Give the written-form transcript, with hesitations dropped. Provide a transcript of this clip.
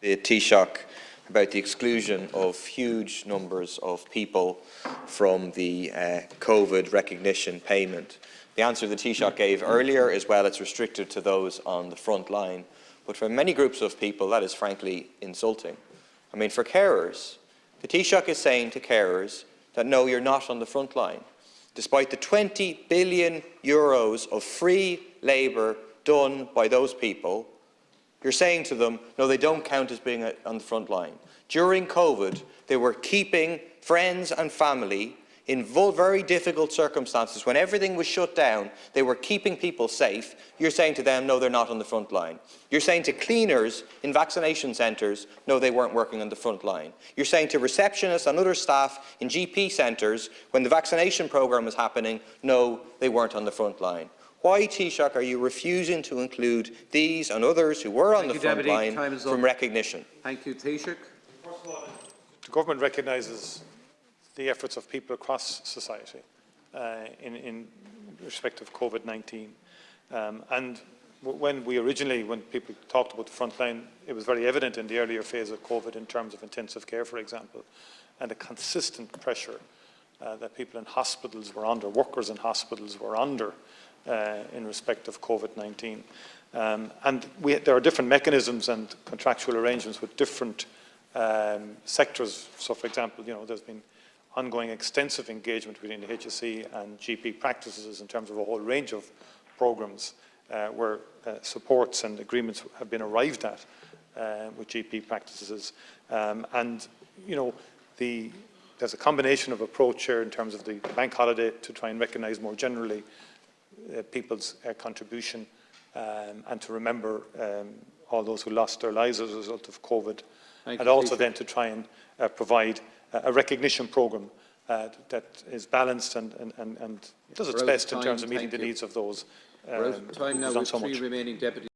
The Taoiseach about the exclusion of huge numbers of people from the COVID recognition payment. The answer the Taoiseach gave earlier is, well, it's restricted to those on the front line. But for many groups of people, that is frankly insulting. I mean, for carers, the Taoiseach is saying to carers that no, you're not on the front line. Despite the 20 billion euros of free labour done by those people, you're saying to them, no, they don't count as being on the front line. During COVID, they were keeping friends and family in very difficult circumstances. When everything was shut down, they were keeping people safe. You're saying to them, no, they're not on the front line. You're saying to cleaners in vaccination centres, no, they weren't working on the front line. You're saying to receptionists and other staff in GP centres, when the vaccination programme was happening, no, they weren't on the front line. Why, Taoiseach, are you refusing to include these and others who were on the front line from recognition? Thank you, Taoiseach. First of all, the government recognises the efforts of people across society in respect of COVID-19. And when people talked about the front line, it was very evident in the earlier phase of COVID in terms of intensive care, for example, and the consistent pressure that people in hospitals were under, workers in hospitals were under in respect of COVID-19. And there are different mechanisms and contractual arrangements with different sectors. So, for example, there's been ongoing extensive engagement between the HSE and GP practices in terms of a whole range of programmes where supports and agreements have been arrived at with GP practices. And there's a combination of approach here in terms of the bank holiday to try and recognise more generally people's contribution and to remember all those who lost their lives as a result of COVID. And also then to try and provide a recognition programme that is balanced and does its best in terms of meeting the needs of those. We're out of time now with 3 remaining deputies.